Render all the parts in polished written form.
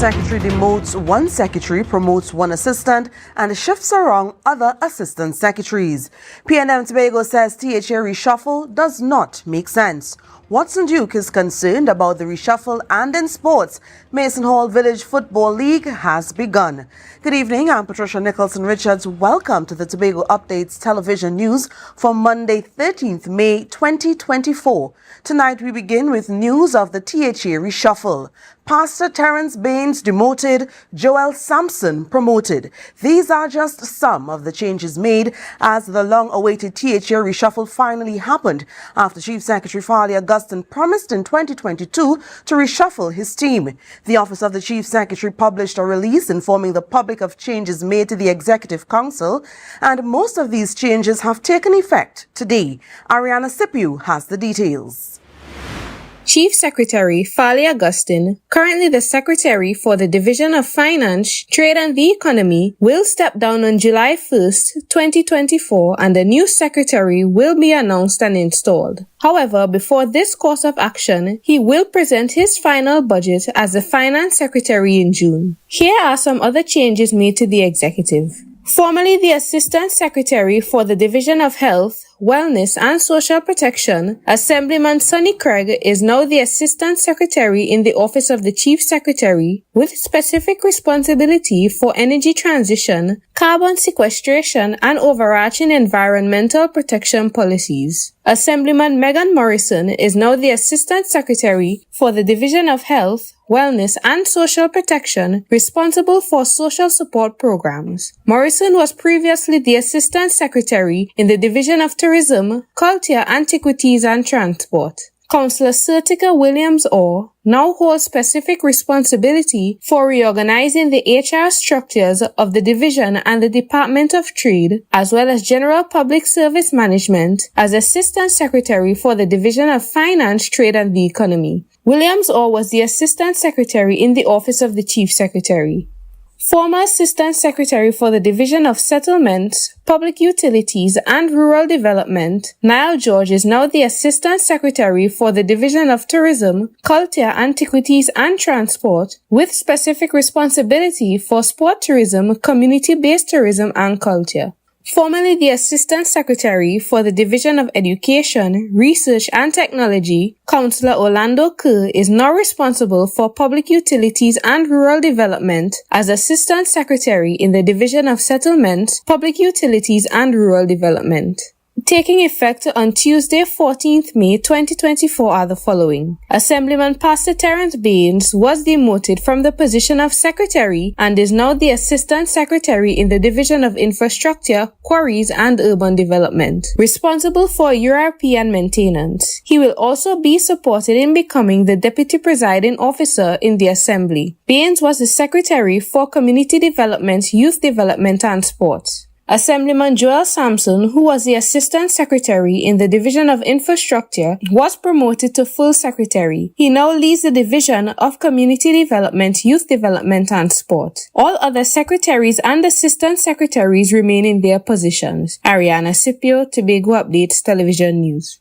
Secretary demotes one secretary, promotes one assistant, and shifts around other assistant secretaries. PNM Tobago says THA reshuffle does not make sense. Watson Duke is concerned about the reshuffle, and in sports, Mason Hall Village Football League has begun. Good evening, I'm Patricia Nicholson Richards. Welcome to the Tobago Updates television news for Monday, 13th May 2024. Tonight we begin with news of the THA reshuffle. Pastor Terence Baines demoted, Joel Sampson promoted. These are just some of the changes made as the long-awaited THA reshuffle finally happened after Chief Secretary Farley Augustine promised in 2022 to reshuffle his team. The Office of the Chief Secretary published a release informing the public of changes made to the Executive Council, and most of these changes have taken effect today. Ariana Sipiu has the details. Chief Secretary Farley Augustine, currently the Secretary for the Division of Finance, Trade and the Economy, will step down on July 1st, 2024, and a new Secretary will be announced and installed. However, before this course of action, he will present his final budget as the Finance Secretary in June. Here are some other changes made to the executive. Formerly the Assistant Secretary for the Division of Health, Wellness and Social Protection, Assemblyman Sonny Craig is now the Assistant Secretary in the Office of the Chief Secretary with specific responsibility for energy transition, carbon sequestration and overarching environmental protection policies. Assemblyman Megan Morrison is now the Assistant Secretary for the Division of Health, Wellness and Social Protection, responsible for social support programs. Morrison was previously the Assistant Secretary in the Division of Tourism, Culture, Antiquities and Transport. Councillor Sertica Williams-Orr now holds specific responsibility for reorganizing the HR structures of the division and the Department of Trade, as well as General Public Service Management, as Assistant Secretary for the Division of Finance, Trade and the Economy. Williams-Orr was the Assistant Secretary in the Office of the Chief Secretary. Former Assistant Secretary for the Division of Settlements, Public Utilities and Rural Development, Niall George is now the Assistant Secretary for the Division of Tourism, Culture, Antiquities and Transport, with specific responsibility for sport tourism, community-based tourism and culture. Formerly the Assistant Secretary for the Division of Education, Research and Technology, Councillor Orlando Kerr is now responsible for Public Utilities and Rural Development as Assistant Secretary in the Division of Settlements, Public Utilities and Rural Development. Taking effect on Tuesday, 14th May 2024 are the following. Assemblyman Pastor Terence Baines was demoted from the position of Secretary and is now the Assistant Secretary in the Division of Infrastructure, Quarries and Urban Development, responsible for European maintenance. He will also be supported in becoming the Deputy Presiding Officer in the Assembly. Baines was the Secretary for Community Development, Youth Development and Sports. Assemblyman Joel Sampson, who was the Assistant Secretary in the Division of Infrastructure, was promoted to Full Secretary. He now leads the Division of Community Development, Youth Development and Sport. All other secretaries and assistant secretaries remain in their positions. Ariana Scipio, Tobago Updates Television News.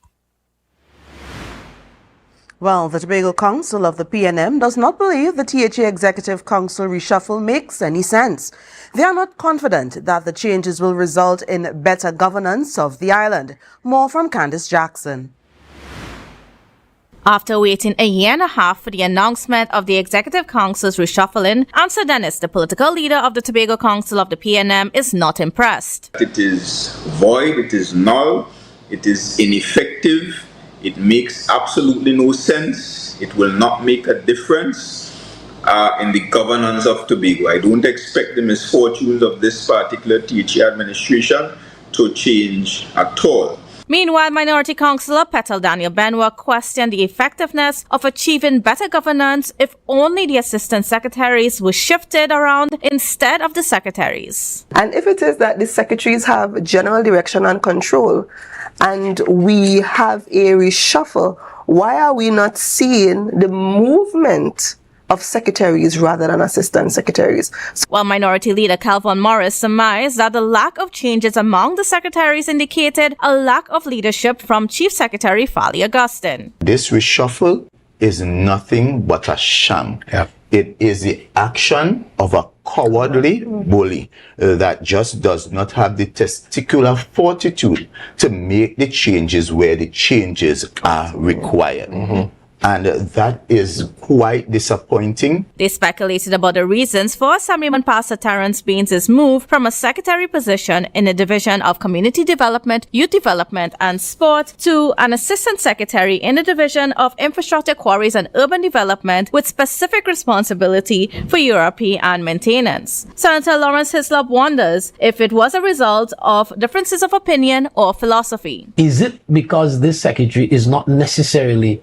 Well, the Tobago Council of the PNM does not believe the THA Executive Council reshuffle makes any sense. They are not confident that the changes will result in better governance of the island. More from Candice Jackson. After waiting a year and a half for the announcement of the Executive Council's reshuffling, Answer Dennis, the political leader of the Tobago Council of the PNM, is not impressed. It is void, it is null, it is ineffective. It makes absolutely no sense. It will not make a difference in the governance of Tobago. I don't expect the misfortunes of this particular THA administration to change at all. Meanwhile, Minority Councillor Petal Daniel Benwa questioned the effectiveness of achieving better governance if only the assistant secretaries were shifted around instead of the secretaries. And if it is that the secretaries have general direction and control, and we have a reshuffle, why are we not seeing the movement of secretaries rather than assistant secretaries? While Minority Leader Calvin Morris surmised that the lack of changes among the secretaries indicated a lack of leadership from Chief Secretary Farley Augustine. This reshuffle is nothing but a sham. It is the action of a cowardly bully that just does not have the testicular fortitude to make the changes where the changes are required. And that is quite disappointing. They speculated about the reasons for Assemblyman Pastor Terrence Baines' move from a secretary position in the Division of Community Development, Youth Development and Sport to an assistant secretary in the Division of Infrastructure, Quarries and Urban Development with specific responsibility for URP and maintenance. Senator Lawrence Hislop wonders if it was a result of differences of opinion or philosophy. Is it because this secretary is not necessarily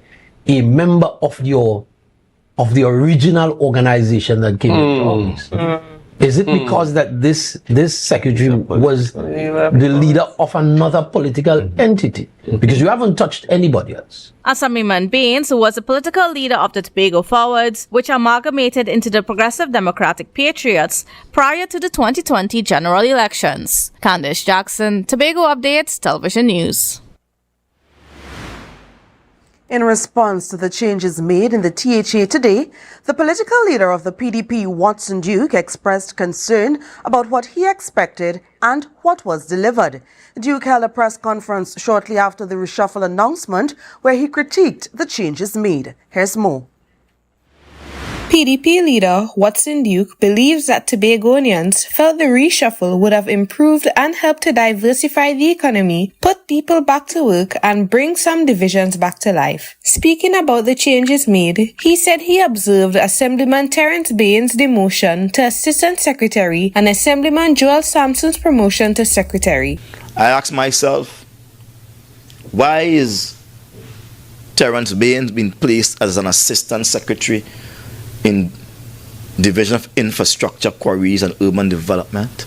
a member of the original organization that came into office? Is it because that this secretary was the leader of another political entity? Because you haven't touched anybody else. Assemblyman Baines, who was the political leader of the Tobago Forwards, which amalgamated into the Progressive Democratic Patriots prior to the 2020 general elections. Candice Jackson, Tobago Updates, Television News. In response to the changes made in the THA today, the political leader of the PDP, Watson Duke, expressed concern about what he expected and what was delivered. Duke held a press conference shortly after the reshuffle announcement where he critiqued the changes made. Here's more. PDP leader Watson Duke believes that Tobagonians felt the reshuffle would have improved and helped to diversify the economy, put people back to work, and bring some divisions back to life. Speaking about the changes made, he said he observed Assemblyman Terrence Baines' demotion to Assistant Secretary and Assemblyman Joel Sampson's promotion to Secretary. I asked myself, why is Terrence Baines being placed as an Assistant Secretary in Division of Infrastructure, Quarries and Urban Development?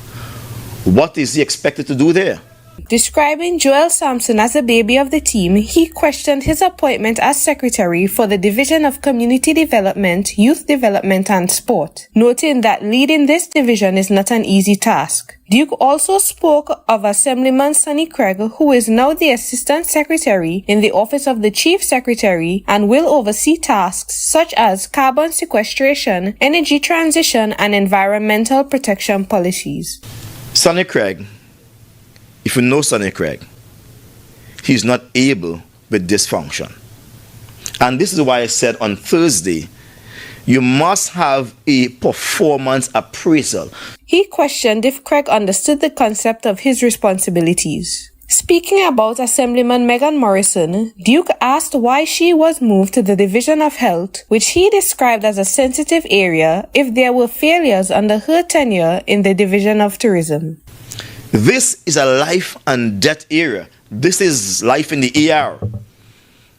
What is he expected to do there? Describing Joel Sampson as a baby of the team, he questioned his appointment as secretary for the Division of Community Development, Youth Development and Sport, noting that leading this division is not an easy task. Duke also spoke of Assemblyman Sonny Craig, who is now the Assistant Secretary in the Office of the Chief Secretary and will oversee tasks such as carbon sequestration, energy transition and environmental protection policies. Sonny Craig, if you know Sonny Craig, he's not able with dysfunction. And this is why I said on Thursday, you must have a performance appraisal. He questioned if Craig understood the concept of his responsibilities. Speaking about Assemblyman Megan Morrison, Duke asked why she was moved to the Division of Health, which he described as a sensitive area, if there were failures under her tenure in the Division of Tourism. This is a life and death area. This is life in the ER.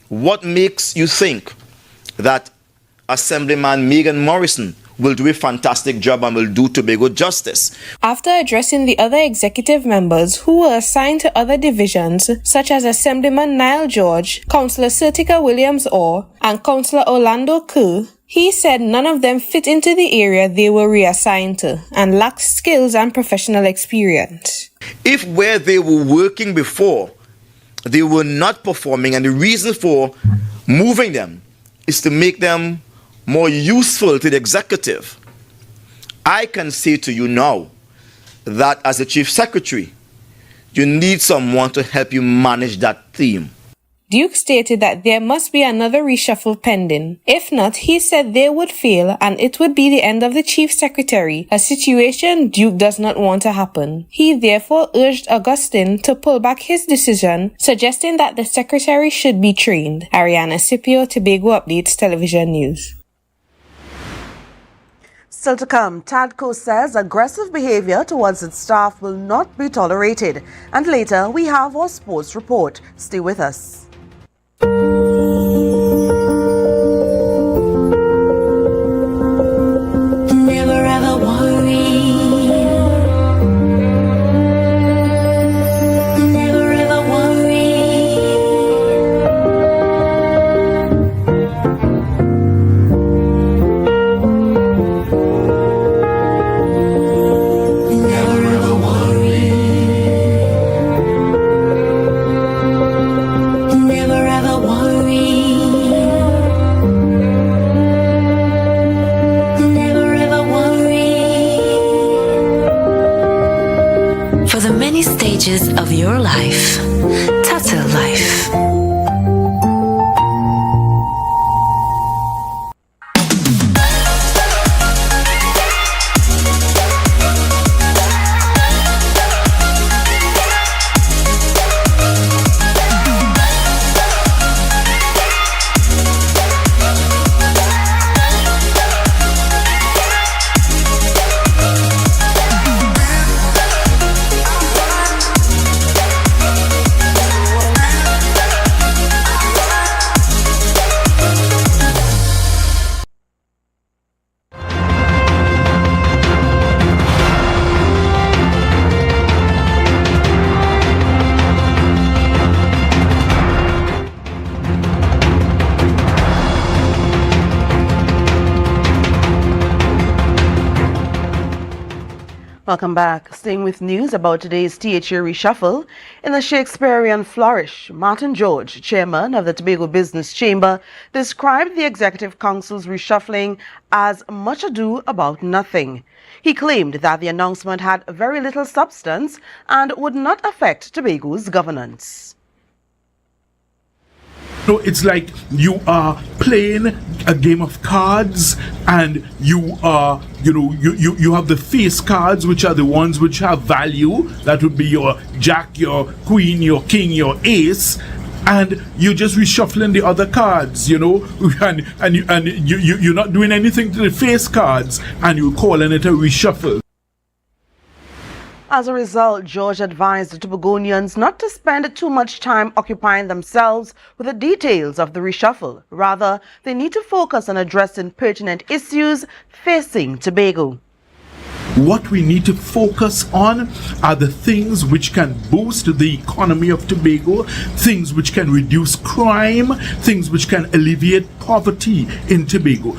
What makes you think that Assemblyman Megan Morrison will do a fantastic job and will do Tobago justice? After addressing the other executive members who were assigned to other divisions, such as Assemblyman Niall George, Councillor Sertica Williams-Orr, and Councillor Orlando Kerr, he said none of them fit into the area they were reassigned to and lacked skills and professional experience. If where they were working before, they were not performing, and the reason for moving them is to make them more useful to the executive, I can say to you now that as a Chief Secretary, you need someone to help you manage that theme. Duke stated that there must be another reshuffle pending. If not, he said they would fail and it would be the end of the Chief Secretary, a situation Duke does not want to happen. He therefore urged Augustine to pull back his decision, suggesting that the Secretary should be trained. Ariana Scipio, Tobago Updates, Television News. Still to come, TADCO says aggressive behavior towards its staff will not be tolerated. And later, we have our sports report. Stay with us. Never ever worry. Never ever worry. Never ever worry. Welcome back. Staying with news about today's THA reshuffle. In the Shakespearean flourish, Martin George, chairman of the Tobago Business Chamber, described the Executive Council's reshuffling as much ado about nothing. He claimed that the announcement had very little substance and would not affect Tobago's governance. So it's like you are playing a game of cards, and you are, you have the face cards, which are the ones which have value. That would be your jack, your queen, your king, your ace, and you're just reshuffling the other cards, and you're not doing anything to the face cards, and you're calling it a reshuffle. As a result, George advised the Tobagonians not to spend too much time occupying themselves with the details of the reshuffle. Rather, they need to focus on addressing pertinent issues facing Tobago. What we need to focus on are the things which can boost the economy of Tobago, things which can reduce crime, things which can alleviate poverty in Tobago.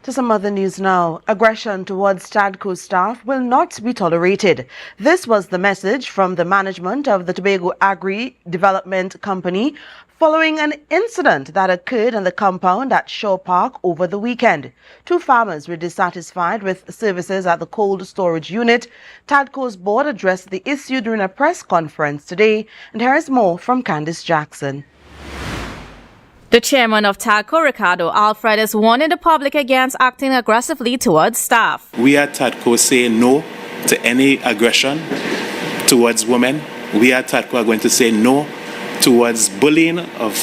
To some other news now. Aggression towards TADCO staff will not be tolerated. This was the message from the management of the Tobago Agri Development Company following an incident that occurred in the compound at Shaw Park over the weekend. Two farmers were dissatisfied with services at the cold storage unit. TADCO's board addressed the issue during a press conference today, and here is more from Candice Jackson. The chairman of TADCO, Ricardo Alfred, is warning the public against acting aggressively towards staff. We at TADCO say no to any aggression towards women. We at TADCO are going to say no towards bullying of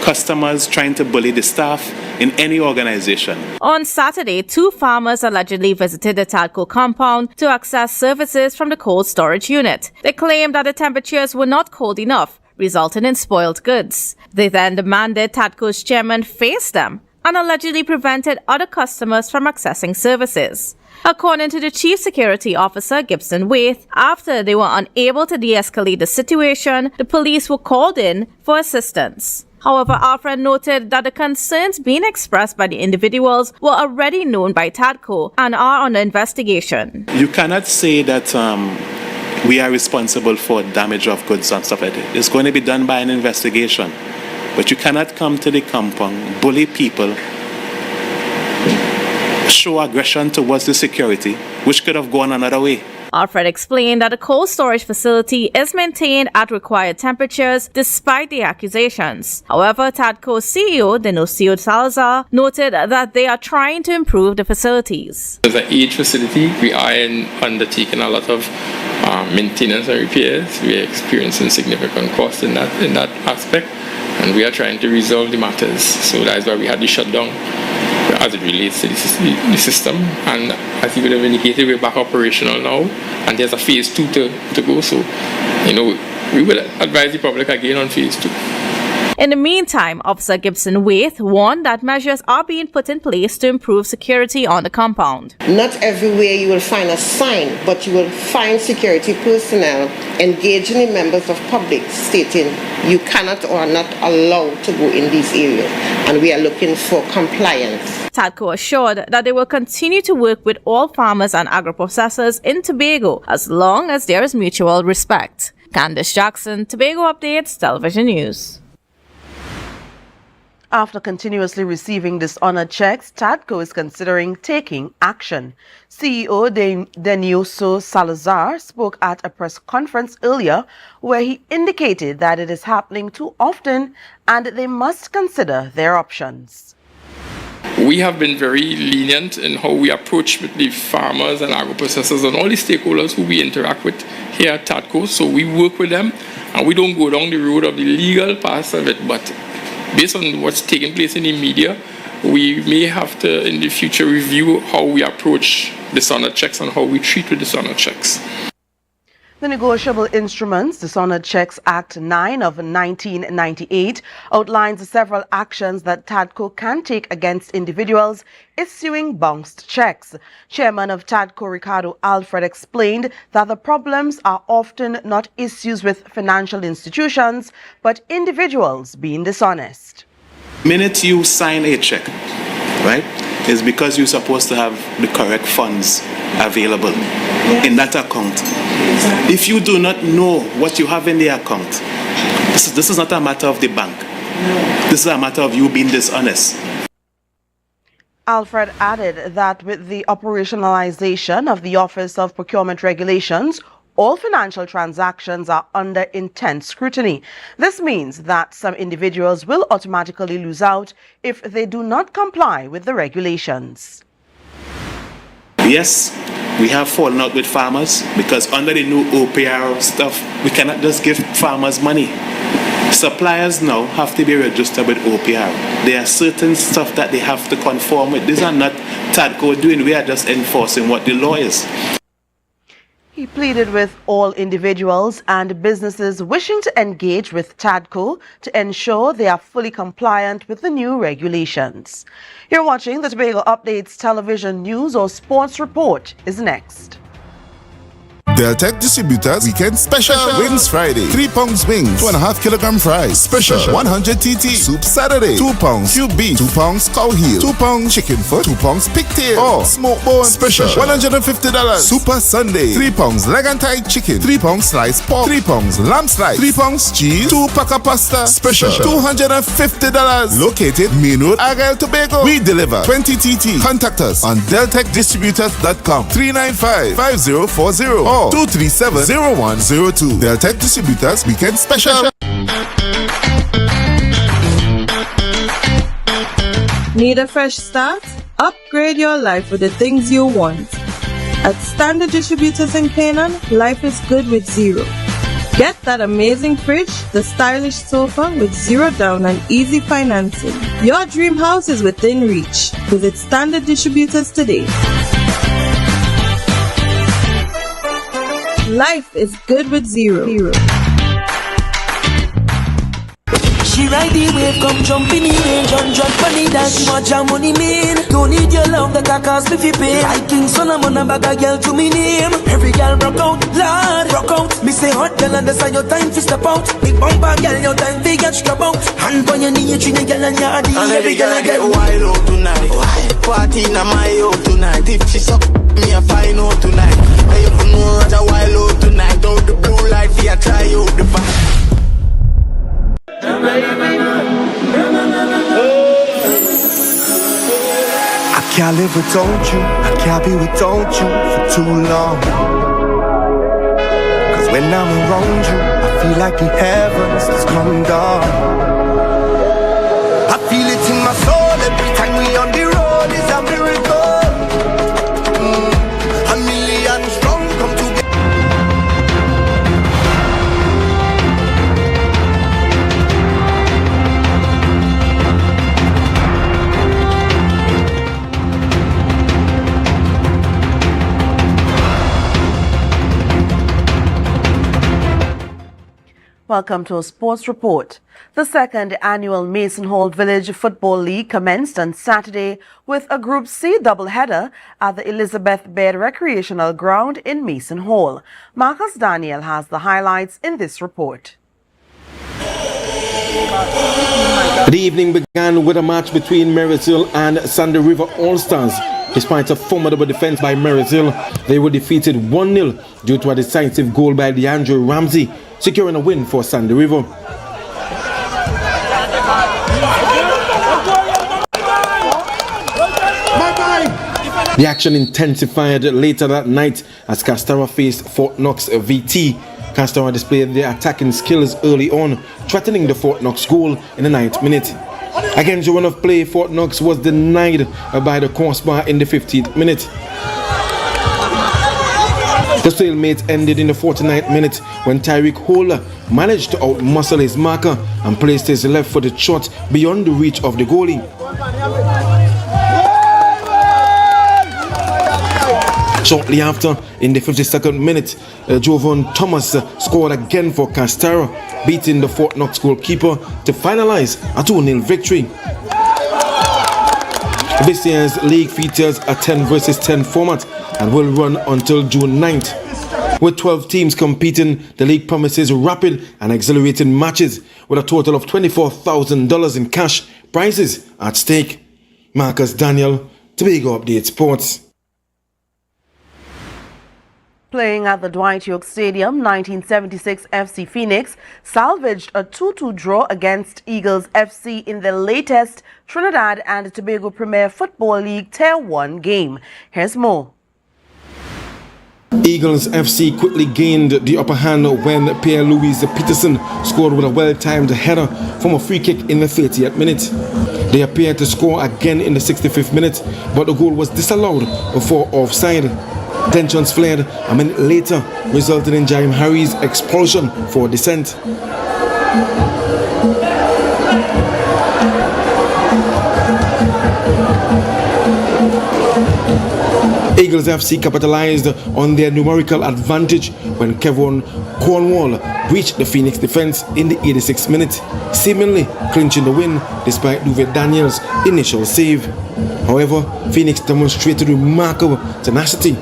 customers, trying to bully the staff in any organization. On Saturday, two farmers allegedly visited the TADCO compound to access services from the cold storage unit. They claimed that the temperatures were not cold enough, resulting in spoiled goods. They then demanded TADCO's chairman face them and allegedly prevented other customers from accessing services. According to the Chief Security Officer, Gibson Waith, after they were unable to de-escalate the situation, the police were called in for assistance. However, Alfred noted that the concerns being expressed by the individuals were already known by TADCO and are under investigation. You cannot say that we are responsible for damage of goods and stuff like that. It's going to be done by an investigation. But you cannot come to the compound, bully people, show aggression towards the security, which could have gone another way. Alfred explained that the cold storage facility is maintained at required temperatures despite the accusations. However, TADCO CEO Denocio Salazar noted that they are trying to improve the facilities. As an age facility, we are undertaking a lot of maintenance and repairs. We are experiencing significant costs in that aspect, and we are trying to resolve the matters. So that is why we had the shutdown as it relates to the system. And as you would have indicated, we're back operational now, and there's a phase 2 to go. So, we will advise the public again on phase 2. In the meantime, Officer Gibson Waith warned that measures are being put in place to improve security on the compound. Not everywhere you will find a sign, but you will find security personnel engaging in members of public stating you cannot or are not allowed to go in these areas, and we are looking for compliance. TADCO assured that they will continue to work with all farmers and agro-processors in Tobago as long as there is mutual respect. Candice Jackson, Tobago Updates, Television News. After continuously receiving dishonored checks, TADCO is considering taking action. CEO Denocio Salazar spoke at a press conference earlier where he indicated that it is happening too often and they must consider their options. We have been very lenient in how we approach with the farmers and agro-processors and all the stakeholders who we interact with here at TADCO. So we work with them, and we don't go down the road of the legal part of it, but based on what's taking place in the media, we may have to in the future review how we approach dishonored checks and how we treat with dishonored checks. The Negotiable Instruments Dishonored Checks Act 9 of 1998 outlines several actions that TADCO can take against individuals issuing bounced checks. Chairman of TADCO, Ricardo Alfred, explained that the problems are often not issues with financial institutions, but individuals being dishonest. The minute you sign a check, right, is because you're supposed to have the correct funds available in that account. If you do not know what you have in the account, this is not a matter of the bank. This is a matter of you being dishonest. Alfred added that with the operationalization of the Office of Procurement Regulations, all financial transactions are under intense scrutiny. This means that some individuals will automatically lose out if they do not comply with the regulations. Yes, we have fallen out with farmers because under the new OPR stuff, we cannot just give farmers money. Suppliers now have to be registered with OPR. There are certain stuff that they have to conform with. These are not TADCO doing, we are just enforcing what the law is. He pleaded with all individuals and businesses wishing to engage with TADCO to ensure they are fully compliant with the new regulations. You're watching the Tobago Updates Television News or Sports Report is next. Deltec Distributors Weekend Special Wings Friday, 3 pounds wings, 2.5 kilogram fries. Special 100 TT Soup Saturday, 2 pounds cube beef, 2 pounds cow heel, 2 pounds chicken foot, 2 pounds pigtail, or smoke bone. Special $150. Super Sunday, 3 pounds leg and thigh chicken, 3 pounds sliced pork, 3 pounds lamb slice, 3 pounds cheese, 2 pack of pasta. Special $250. Located Main Road, Argyle, Tobago. We deliver 20 TT. Contact us on deltecdistributors.com 395-5040 or 237-0102. Deltec Distributors Weekend Special. Need a fresh start? Upgrade your life with the things you want. At Standard Distributors in Canaan, life is good with zero. Get that amazing fridge, the stylish sofa with zero down and easy financing. Your dream house is within reach. Visit Standard Distributors today. Life is good with zero. She ride the wave, come jump in the range, 100 funny dance, much your money mean. Don't need your love, that can cost me fi pay. Like King Solomon, a bag a girl to me name. Every girl rock out, Lord, rock out. Me say hot girl, understand your time fi step out. Big bumper girl, your time fi get strap out. Hand on your knee, treat a girl and yardy. And every girl I get wild out tonight. Party in my out tonight. If she suck me, I find out tonight. I you know that wild out tonight. Out the blue light, fi I try out the back. I can't live without you, I can't be without you for too long. Cause when I'm around you, I feel like the heavens is coming down. I feel it in my soul every time we on the road, it's a miracle. A million strong come together. Welcome to a sports report. The second annual Mason Hall Village Football League commenced on Saturday with a Group C doubleheader at the Elizabeth Baird Recreational Ground in Mason Hall. Marcus Daniel has the highlights in this report. The evening began with a match between Marysville and Sandy River All-Stars. Despite a formidable defense by Marysville, they were defeated 1-0 due to a decisive goal by DeAndre Ramsey, securing a win for Sandy River. The action intensified later that night as Castara faced Fort Knox VT. Castara displayed their attacking skills early on, threatening the Fort Knox goal in the 9th minute. Against the run of play, Fort Knox was denied by the crossbar in the 15th minute. The stalemate ended in the 49th minute when Tyreek Holer managed to outmuscle his marker and placed his left-footed shot beyond the reach of the goalie. Shortly after, in the 52nd minute, Jovan Thomas scored again for Castara, beating the Fort Knox goalkeeper to finalize a 2-0 victory. This year's league features a 10 versus 10 format and will run until June 9th. With 12 teams competing, the league promises rapid and exhilarating matches with a total of $24,000 in cash prizes at stake. Marcus Daniel, Tobago Update Sports. Playing at the Dwight York Stadium, 1976 FC Phoenix salvaged a 2-2 draw against Eagles FC in the latest Trinidad and Tobago Premier Football League Tier 1 game. Here's more. Eagles FC quickly gained the upper hand when Pierre-Louis Peterson scored with a well-timed header from a free kick in the 30th minute. They appeared to score again in the 65th minute, but the goal was disallowed for offside. Tensions flared a minute later, resulting in Jaime Harry's expulsion for dissent. Eagles FC capitalized on their numerical advantage when Kevin Cornwall breached the Phoenix defense in the 86th minute, seemingly clinching the win despite Duvet Daniels' initial save. However, Phoenix demonstrated remarkable tenacity,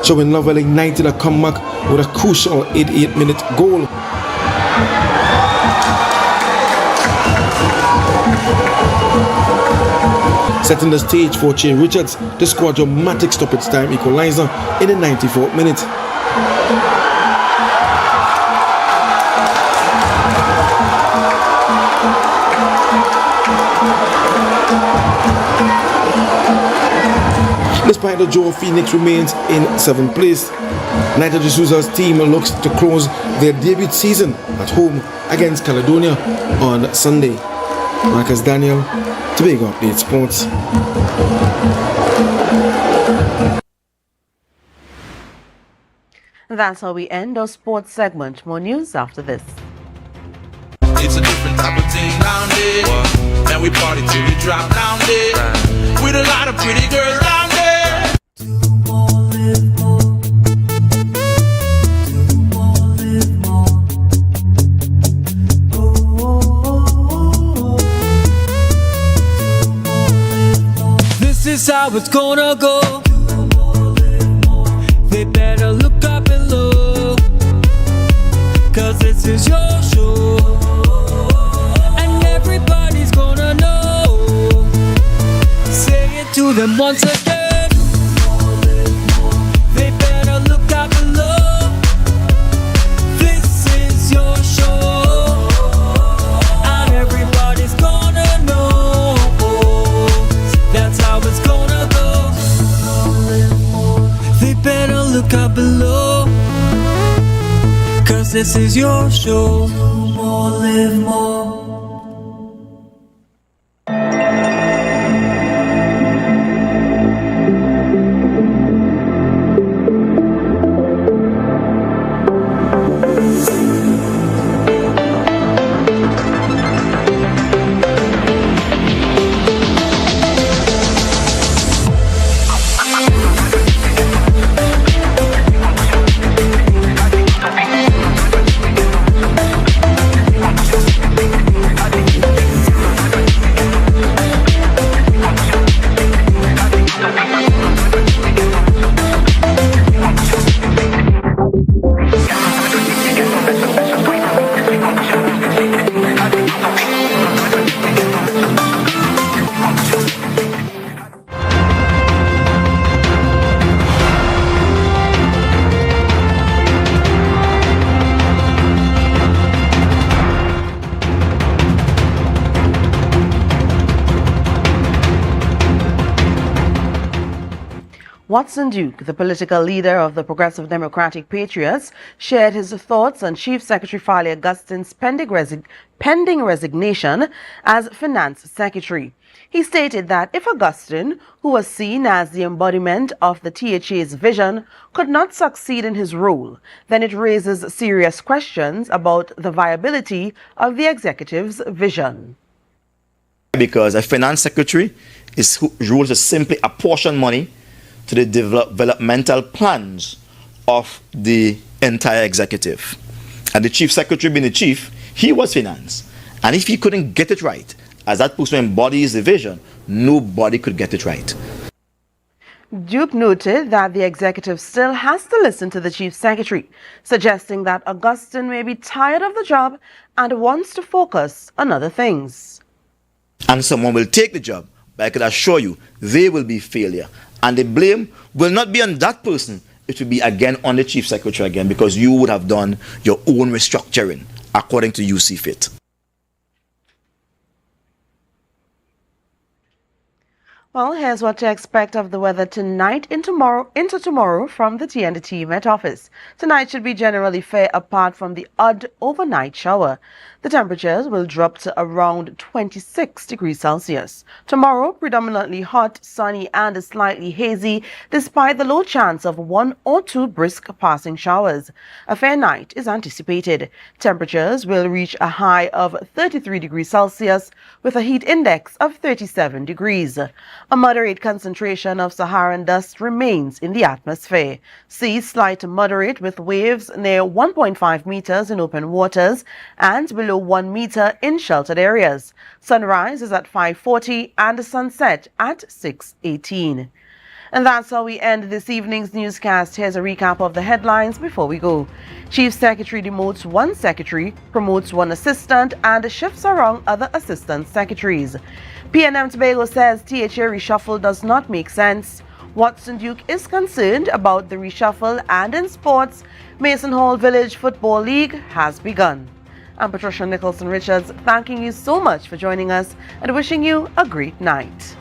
showing Lovell ignited a comeback with a crucial 88-minute goal. Setting the stage for Che Richards to score a dramatic stoppage time equalizer in the 94th minute. Despite the draw, Phoenix remains in 7th place. Nigel D'Souza's team looks to close their debut season at home against Caledonia on Sunday. Marcus Daniel, Tobago Update Sports. That's how we end our sports segment. More news after this. It's a different type of thing down there. And we party till we drop down there. With a lot of pretty girls down there. This is how it's gonna go. They better look up and look, 'cause this is your show. And everybody's gonna know. Say it to them once again. They better look up and look. This is your show. And everybody's gonna know. That's how it's gonna go. They better look up below, 'cause this is your show. Do more, live more. Watson Duke, the political leader of the Progressive Democratic Patriots, shared his thoughts on Chief Secretary Farley Augustin's pending resignation as Finance Secretary. He stated that if Augustin, who was seen as the embodiment of the THA's vision, could not succeed in his role, then it raises serious questions about the viability of the executive's vision. Because a finance secretary, his role is to simply apportion money to the developmental plans of the entire executive. And the chief secretary being the chief, he was finance. And if he couldn't get it right, as that person embodies the vision, nobody could get it right. Duke noted that the executive still has to listen to the chief secretary, suggesting that Augustin may be tired of the job and wants to focus on other things. And someone will take the job, but I can assure you, they will be failure. And the blame will not be on that person. It will be again on the Chief Secretary again, because you would have done your own restructuring according to you see fit. Well, here's what to expect of the weather tonight into tomorrow from the TNT Met Office. Tonight should be generally fair apart from the odd overnight shower. The temperatures will drop to around 26 degrees Celsius. Tomorrow, predominantly hot, sunny and slightly hazy, despite the low chance of 1 or 2 brisk passing showers. A fair night is anticipated. Temperatures will reach a high of 33 degrees Celsius with a heat index of 37 degrees. A moderate concentration of Saharan dust remains in the atmosphere. Seas slight to moderate with waves near 1.5 meters in open waters and below 1 meter in sheltered areas. Sunrise is at 5:40 and sunset at 6:18. And that's how we end this evening's newscast. Here's a recap of the headlines before we go. Chief Secretary demotes 1 secretary, promotes 1 assistant, and shifts around other assistant secretaries. PNM Tobago says THA reshuffle does not make sense. Watson Duke is concerned about the reshuffle, and in sports, Mason Hall Village Football League has begun. I'm Patricia Nicholson Richards, thanking you so much for joining us and wishing you a great night.